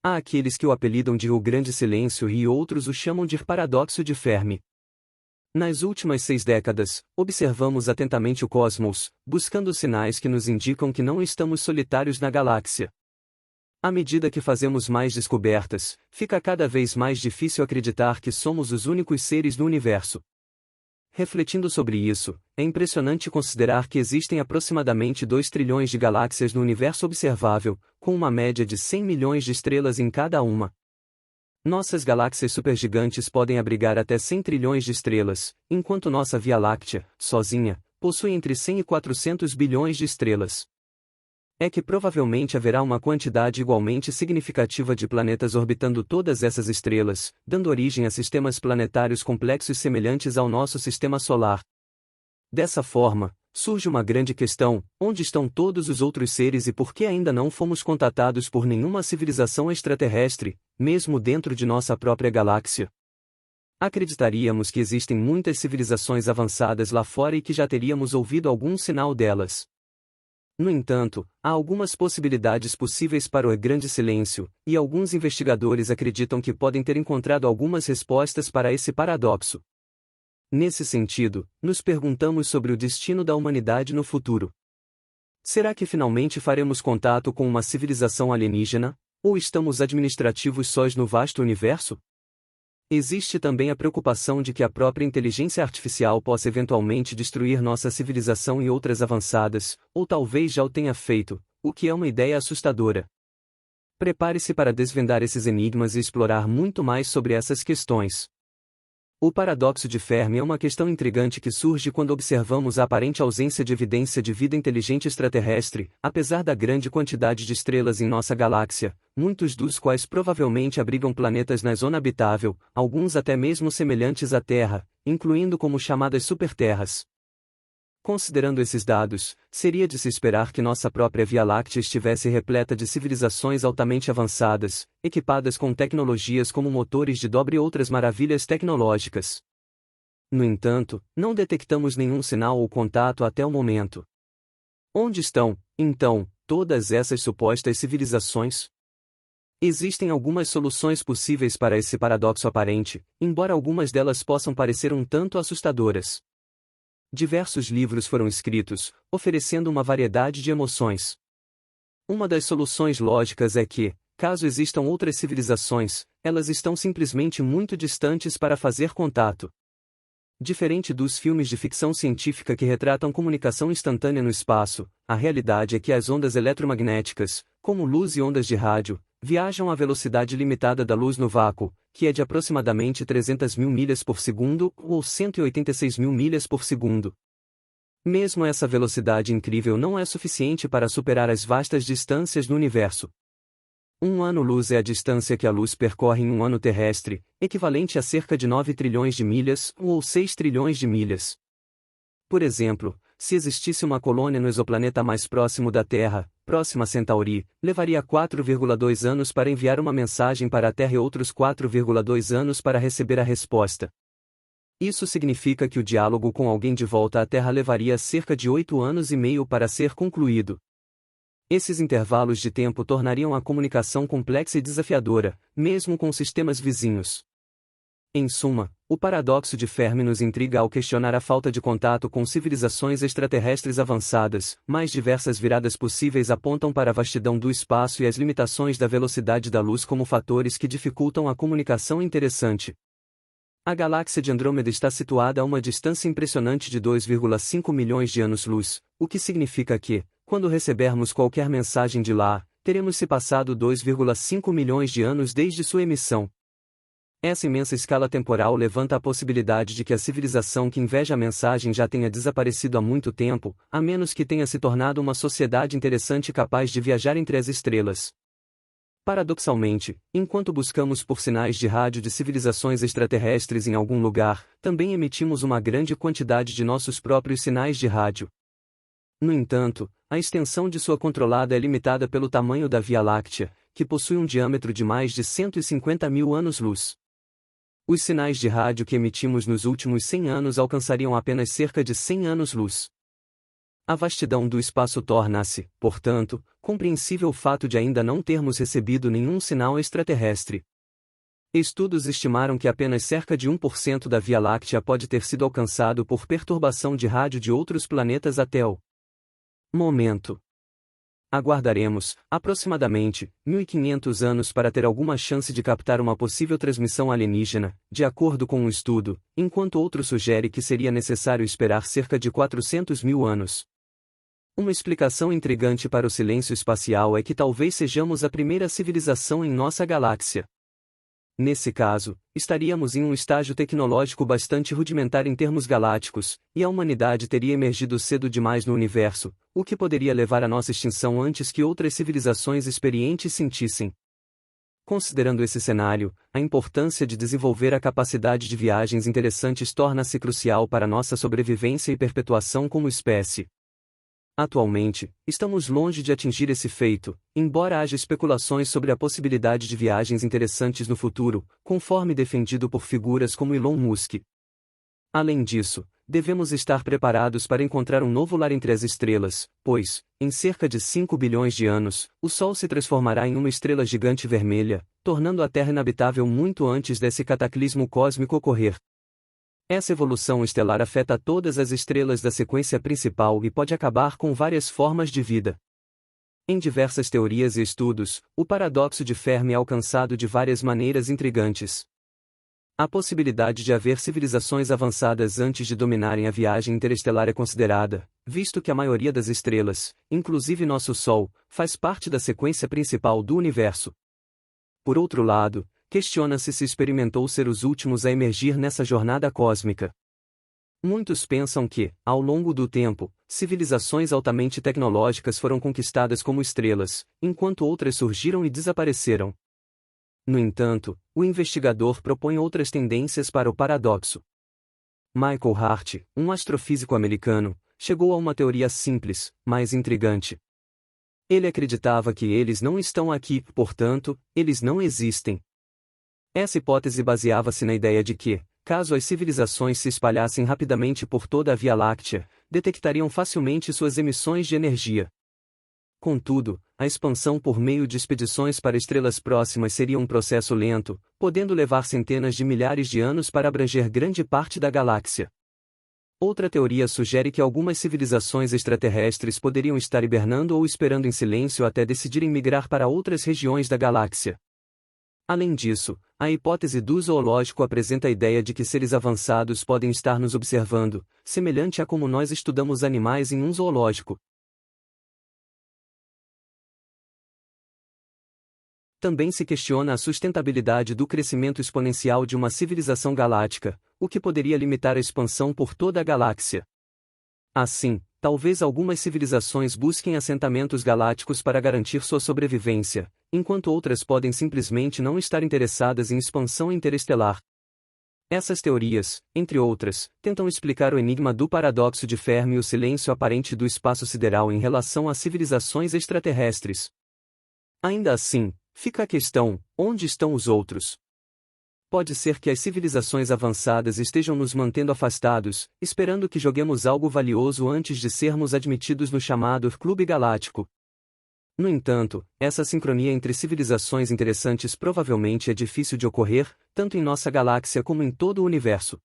Há aqueles que o apelidam de o Grande Silêncio e outros o chamam de Paradoxo de Fermi. Nas últimas 6 décadas, observamos atentamente o cosmos, buscando sinais que nos indicam que não estamos solitários na galáxia. À medida que fazemos mais descobertas, fica cada vez mais difícil acreditar que somos os únicos seres no universo. Refletindo sobre isso, é impressionante considerar que existem aproximadamente 2 trilhões de galáxias no universo observável, com uma média de 100 milhões de estrelas em cada uma. Nossas galáxias supergigantes podem abrigar até 100 trilhões de estrelas, enquanto nossa Via Láctea, sozinha, possui entre 100 e 400 bilhões de estrelas. É que provavelmente haverá uma quantidade igualmente significativa de planetas orbitando todas essas estrelas, dando origem a sistemas planetários complexos semelhantes ao nosso sistema solar. Dessa forma, surge uma grande questão: onde estão todos os outros seres e por que ainda não fomos contatados por nenhuma civilização extraterrestre, mesmo dentro de nossa própria galáxia? Acreditaríamos que existem muitas civilizações avançadas lá fora e que já teríamos ouvido algum sinal delas. No entanto, há algumas possibilidades possíveis para o Grande Silêncio, e alguns investigadores acreditam que podem ter encontrado algumas respostas para esse paradoxo. Nesse sentido, nos perguntamos sobre o destino da humanidade no futuro. Será que finalmente faremos contato com uma civilização alienígena, ou estamos administrativos sós no vasto universo? Existe também a preocupação de que a própria inteligência artificial possa eventualmente destruir nossa civilização e outras avançadas, ou talvez já o tenha feito, o que é uma ideia assustadora. Prepare-se para desvendar esses enigmas e explorar muito mais sobre essas questões. O paradoxo de Fermi é uma questão intrigante que surge quando observamos a aparente ausência de evidência de vida inteligente extraterrestre, apesar da grande quantidade de estrelas em nossa galáxia, muitos dos quais provavelmente abrigam planetas na zona habitável, alguns até mesmo semelhantes à Terra, incluindo como chamadas superterras. Considerando esses dados, seria de se esperar que nossa própria Via Láctea estivesse repleta de civilizações altamente avançadas, equipadas com tecnologias como motores de dobra e outras maravilhas tecnológicas. No entanto, não detectamos nenhum sinal ou contato até o momento. Onde estão, então, todas essas supostas civilizações? Existem algumas soluções possíveis para esse paradoxo aparente, embora algumas delas possam parecer um tanto assustadoras. Diversos livros foram escritos, oferecendo uma variedade de emoções. Uma das soluções lógicas é que, caso existam outras civilizações, elas estão simplesmente muito distantes para fazer contato. Diferente dos filmes de ficção científica que retratam comunicação instantânea no espaço, a realidade é que as ondas eletromagnéticas, como luz e ondas de rádio, viajam à velocidade limitada da luz no vácuo, que é de aproximadamente 300 mil milhas por segundo ou 186 mil milhas por segundo. Mesmo essa velocidade incrível não é suficiente para superar as vastas distâncias no universo. Um ano-luz é a distância que a luz percorre em um ano terrestre, equivalente a cerca de 9 trilhões de milhas ou 6 trilhões de milhas. Por exemplo, se existisse uma colônia no exoplaneta mais próximo da Terra, próxima a Centauri, levaria 4,2 anos para enviar uma mensagem para a Terra e outros 4,2 anos para receber a resposta. Isso significa que o diálogo com alguém de volta à Terra levaria cerca de 8 anos e meio para ser concluído. Esses intervalos de tempo tornariam a comunicação complexa e desafiadora, mesmo com sistemas vizinhos. Em suma, o paradoxo de Fermi nos intriga ao questionar a falta de contato com civilizações extraterrestres avançadas, mais diversas viradas possíveis apontam para a vastidão do espaço e as limitações da velocidade da luz como fatores que dificultam a comunicação interessante. A galáxia de Andrômeda está situada a uma distância impressionante de 2,5 milhões de anos-luz, o que significa que, quando recebermos qualquer mensagem de lá, teremos se passado 2,5 milhões de anos desde sua emissão. Essa imensa escala temporal levanta a possibilidade de que a civilização que inveja a mensagem já tenha desaparecido há muito tempo, a menos que tenha se tornado uma sociedade interessante capaz de viajar entre as estrelas. Paradoxalmente, enquanto buscamos por sinais de rádio de civilizações extraterrestres em algum lugar, também emitimos uma grande quantidade de nossos próprios sinais de rádio. No entanto, a extensão de sua controlada é limitada pelo tamanho da Via Láctea, que possui um diâmetro de mais de 150 mil anos-luz. Os sinais de rádio que emitimos nos últimos 100 anos alcançariam apenas cerca de 100 anos-luz. A vastidão do espaço torna-se, portanto, compreensível o fato de ainda não termos recebido nenhum sinal extraterrestre. Estudos estimaram que apenas cerca de 1% da Via Láctea pode ter sido alcançado por perturbação de rádio de outros planetas até o momento. Aguardaremos, aproximadamente, 1500 anos para ter alguma chance de captar uma possível transmissão alienígena, de acordo com um estudo, enquanto outro sugere que seria necessário esperar cerca de 400 mil anos. Uma explicação intrigante para o silêncio espacial é que talvez sejamos a primeira civilização em nossa galáxia. Nesse caso, estaríamos em um estágio tecnológico bastante rudimentar em termos galácticos, e a humanidade teria emergido cedo demais no universo, o que poderia levar à nossa extinção antes que outras civilizações experientes sentissem. Considerando esse cenário, a importância de desenvolver a capacidade de viagens interessantes torna-se crucial para nossa sobrevivência e perpetuação como espécie. Atualmente, estamos longe de atingir esse feito, embora haja especulações sobre a possibilidade de viagens interessantes no futuro, conforme defendido por figuras como Elon Musk. Além disso, devemos estar preparados para encontrar um novo lar entre as estrelas, pois, em cerca de 5 bilhões de anos, o Sol se transformará em uma estrela gigante vermelha, tornando a Terra inabitável muito antes desse cataclismo cósmico ocorrer. Essa evolução estelar afeta todas as estrelas da sequência principal e pode acabar com várias formas de vida. Em diversas teorias e estudos, o paradoxo de Fermi é alcançado de várias maneiras intrigantes. A possibilidade de haver civilizações avançadas antes de dominarem a viagem interestelar é considerada, visto que a maioria das estrelas, inclusive nosso Sol, faz parte da sequência principal do universo. Por outro lado, questiona-se se experimentou ser os últimos a emergir nessa jornada cósmica. Muitos pensam que, ao longo do tempo, civilizações altamente tecnológicas foram conquistadas como estrelas, enquanto outras surgiram e desapareceram. No entanto, o investigador propõe outras tendências para o paradoxo. Michael Hart, um astrofísico americano, chegou a uma teoria simples, mas intrigante. Ele acreditava que eles não estão aqui, portanto, eles não existem. Essa hipótese baseava-se na ideia de que, caso as civilizações se espalhassem rapidamente por toda a Via Láctea, detectariam facilmente suas emissões de energia. Contudo, a expansão por meio de expedições para estrelas próximas seria um processo lento, podendo levar centenas de milhares de anos para abranger grande parte da galáxia. Outra teoria sugere que algumas civilizações extraterrestres poderiam estar hibernando ou esperando em silêncio até decidirem migrar para outras regiões da galáxia. Além disso, a hipótese do zoológico apresenta a ideia de que seres avançados podem estar nos observando, semelhante a como nós estudamos animais em um zoológico. Também se questiona a sustentabilidade do crescimento exponencial de uma civilização galáctica, o que poderia limitar a expansão por toda a galáxia. Assim, talvez algumas civilizações busquem assentamentos galácticos para garantir sua sobrevivência, enquanto outras podem simplesmente não estar interessadas em expansão interestelar. Essas teorias, entre outras, tentam explicar o enigma do paradoxo de Fermi e o silêncio aparente do espaço sideral em relação a civilizações extraterrestres. Ainda assim, fica a questão: onde estão os outros? Pode ser que as civilizações avançadas estejam nos mantendo afastados, esperando que joguemos algo valioso antes de sermos admitidos no chamado Clube Galáctico. No entanto, essa sincronia entre civilizações interessantes provavelmente é difícil de ocorrer, tanto em nossa galáxia como em todo o universo.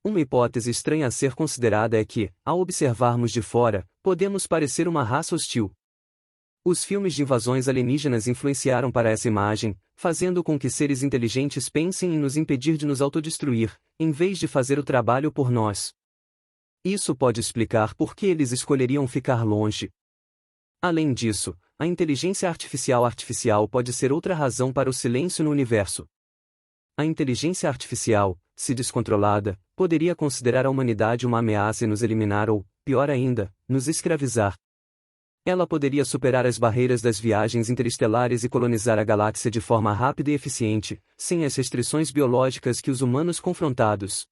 Uma hipótese estranha a ser considerada é que, ao observarmos de fora, podemos parecer uma raça hostil. Os filmes de invasões alienígenas influenciaram para essa imagem, fazendo com que seres inteligentes pensem em nos impedir de nos autodestruir, em vez de fazer o trabalho por nós. Isso pode explicar por que eles escolheriam ficar longe. Além disso, a inteligência artificial pode ser outra razão para o silêncio no universo. A inteligência artificial, se descontrolada, poderia considerar a humanidade uma ameaça e nos eliminar ou, pior ainda, nos escravizar. Ela poderia superar as barreiras das viagens interestelares e colonizar a galáxia de forma rápida e eficiente, sem as restrições biológicas que os humanos confrontados.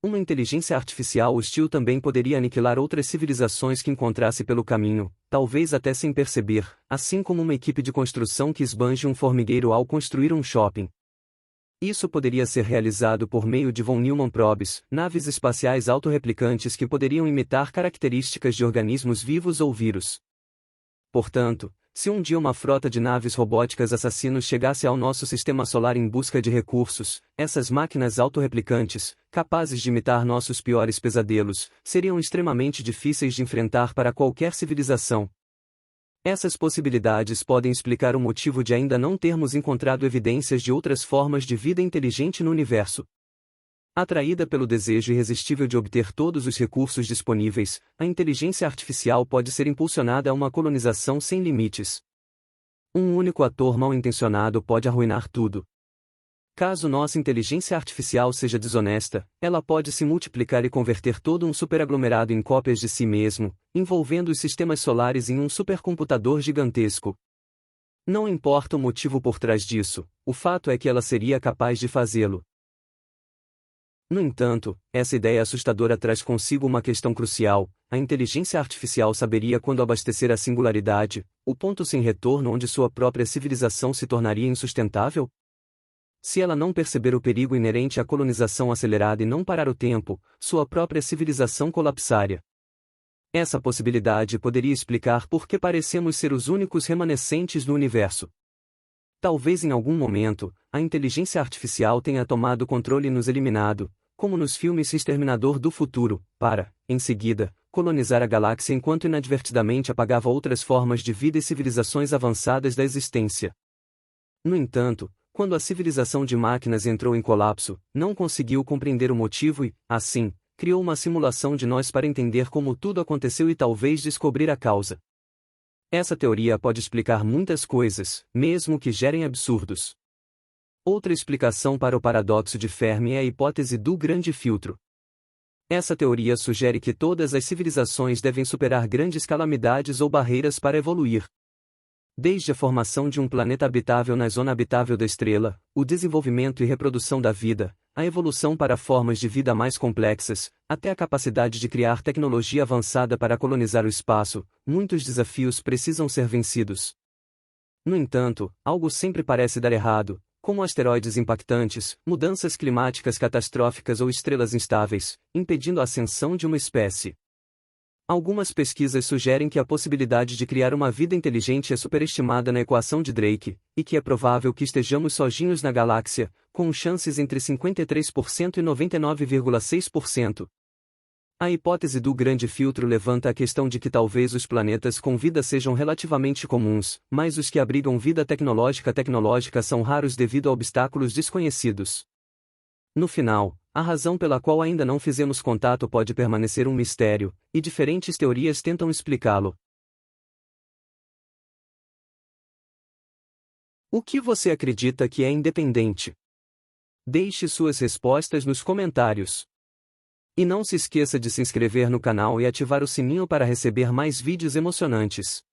Uma inteligência artificial hostil também poderia aniquilar outras civilizações que encontrasse pelo caminho, talvez até sem perceber, assim como uma equipe de construção que esbanje um formigueiro ao construir um shopping. Isso poderia ser realizado por meio de von Neumann probes, naves espaciais autorreplicantes que poderiam imitar características de organismos vivos ou vírus. Portanto, se um dia uma frota de naves robóticas assassinos chegasse ao nosso sistema solar em busca de recursos, essas máquinas autorreplicantes, capazes de imitar nossos piores pesadelos, seriam extremamente difíceis de enfrentar para qualquer civilização. Essas possibilidades podem explicar o motivo de ainda não termos encontrado evidências de outras formas de vida inteligente no universo. Atraída pelo desejo irresistível de obter todos os recursos disponíveis, a inteligência artificial pode ser impulsionada a uma colonização sem limites. Um único ator mal-intencionado pode arruinar tudo. Caso nossa inteligência artificial seja desonesta, ela pode se multiplicar e converter todo um superaglomerado em cópias de si mesmo, envolvendo os sistemas solares em um supercomputador gigantesco. Não importa o motivo por trás disso, o fato é que ela seria capaz de fazê-lo. No entanto, essa ideia assustadora traz consigo uma questão crucial: a inteligência artificial saberia quando abastecer a singularidade, o ponto sem retorno onde sua própria civilização se tornaria insustentável? Se ela não perceber o perigo inerente à colonização acelerada e não parar o tempo, sua própria civilização colapsaria. Essa possibilidade poderia explicar por que parecemos ser os únicos remanescentes do universo. Talvez em algum momento, a inteligência artificial tenha tomado o controle e nos eliminado, como nos filmes Exterminador do Futuro, para, em seguida, colonizar a galáxia enquanto inadvertidamente apagava outras formas de vida e civilizações avançadas da existência. No entanto, quando a civilização de máquinas entrou em colapso, não conseguiu compreender o motivo e, assim, criou uma simulação de nós para entender como tudo aconteceu e talvez descobrir a causa. Essa teoria pode explicar muitas coisas, mesmo que gerem absurdos. Outra explicação para o paradoxo de Fermi é a hipótese do grande filtro. Essa teoria sugere que todas as civilizações devem superar grandes calamidades ou barreiras para evoluir. Desde a formação de um planeta habitável na zona habitável da estrela, o desenvolvimento e reprodução da vida, a evolução para formas de vida mais complexas, até a capacidade de criar tecnologia avançada para colonizar o espaço, muitos desafios precisam ser vencidos. No entanto, algo sempre parece dar errado, como asteroides impactantes, mudanças climáticas catastróficas ou estrelas instáveis, impedindo a ascensão de uma espécie. Algumas pesquisas sugerem que a possibilidade de criar uma vida inteligente é superestimada na equação de Drake, e que é provável que estejamos sozinhos na galáxia, com chances entre 53% e 99,6%. A hipótese do grande filtro levanta a questão de que talvez os planetas com vida sejam relativamente comuns, mas os que abrigam vida tecnológica são raros devido a obstáculos desconhecidos. No final, a razão pela qual ainda não fizemos contato pode permanecer um mistério, e diferentes teorias tentam explicá-lo. O que você acredita que é independente? Deixe suas respostas nos comentários. E não se esqueça de se inscrever no canal e ativar o sininho para receber mais vídeos emocionantes.